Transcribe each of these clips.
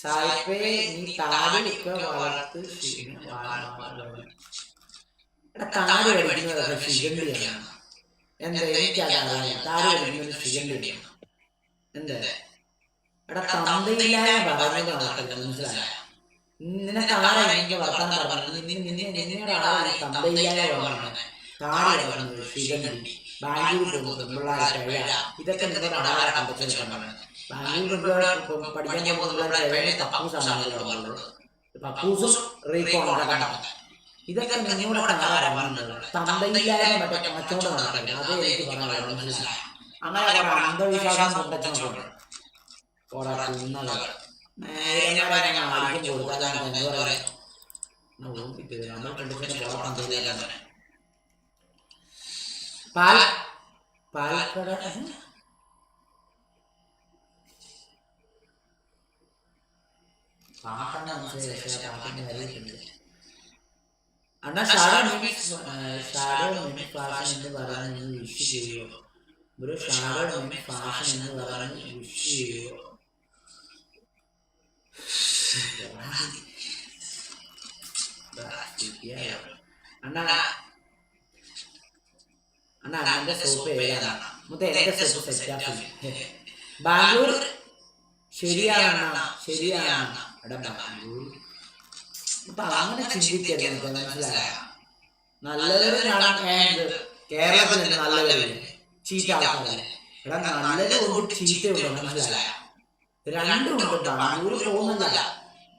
സായിപ്പേ നീ താടിയൊക്കെ വളർത്ത് താടി പഠിക്കുന്നതൊക്കെ ശിഖണ്ഡിയാണ്. എന്താ എനിക്കതറിയാം, താടി പഠിക്കുന്നത് ശിഖണ്ഡിയാണ്. എന്താ എടാ തന്തയില്ലായ പറയുന്നത് നടക്കില്ല, മനസ്സിലായ? നിനക്ക് ആരാ എനിക്ക് വർത്താനം പറഞ്ഞു? നിന്നോട് ആരാ തന്തയില്ലായ പറഞ്ഞത്? താടി വളർന്നത് ശിഖണ്ഡി, ബാംഗ്ലൂർ പോകുന്നത് പിള്ളേരെ കഴിയ, ഇതൊക്കെ നിങ്ങളുടെ ആരാ കണ്ടെത്തുന്നത്? ബാംഗ്ലൂർ പഠിക്കാൻ പോകുന്ന പിള്ളേരെ പപ്പൂസാണ് പറഞ്ഞത്. പപ്പൂസും റീക്കോണൊക്കെ കണ്ടത്. ഇതൊക്കെ നിന്നോടൊക്കെ ആരാ പറഞ്ഞത്? തന്തയില്ലായ മറ്റേ കച്ചവടം നടക്കില്ല, അതേ എനിക്ക് പറയാനുള്ളത്, മനസ്സിലായ? അങ്ങനെ കുറെ അന്ധവിശ്വാസം കൊണ്ടച്ചോണ്ട് ആടിക്കും കൊടുത്താലാണ് എന്താ പറയാ പാലക്കാട് പാട്ടാണ് മനസ്സിലായി. പാട്ടിന്റെ കാര്യമുണ്ട്. അണ്ണാ ഷാഡോ ഫാഷൻ എന്ന് പറഞ്ഞ് വിഷ് ചെയ്യുമോ ബ്രോ? ഷാഡോ ഫാഷൻ എന്ന് പറഞ്ഞ് വിഷ് ചെയ്യുമോ? അണ്ണാ അണ്ണന്റെ സോപ്പ് ഏതാണ്? എന്റെ സോപ്പ് സെറ്റാക്കി ബാംഗ്ലൂർ. ശരിയാണ്, ശരിയാണ്. എടാ ബാംഗ്ലൂർ ഇപ്പൊ അങ്ങനെ ചിന്തിക്കരുത്, മനസ്സിലായ? നല്ലവരാണ് കേരളത്തിൽ, നല്ലവരില്ലേ ചീത്ത ആൾക്കാരല്ലേ? എടാ നല്ലതുകൊണ്ട് ചീത്തയുണ്ട്, മനസ്സിലായ? രണ്ടുമുണ്ട്. ബാംഗ്ലൂർ പോകുന്നല്ല,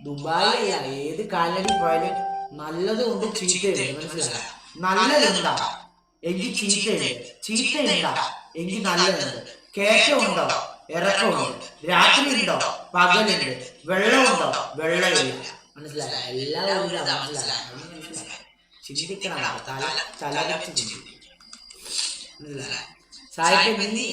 ദുബായ് അല്ല, ഏത് കാലടി പോയാലും നല്ലതുകൊണ്ട് ചീത്തയുണ്ട്, മനസ്സിലായ? നല്ലതുണ്ടാ എങ്കിൽ ചീത്തയുണ്ട്, ചീത്തയുണ്ടാ എങ്കിൽ നല്ലതുണ്ട്. കയറ്റമുണ്ടോ ഇറക്കമുണ്ട്, രാത്രി ഉണ്ടോ പകലുണ്ട്, വെള്ളമുണ്ടോ വെള്ളമില്ല, മനസ്സിലായ? എല്ലാവരും മനസ്സിലായ? ചിന്തിക്കണം, തലവെച്ച് ചിന്തിക്കണം, മനസ്സിലായ? സായിപ്പ് നീ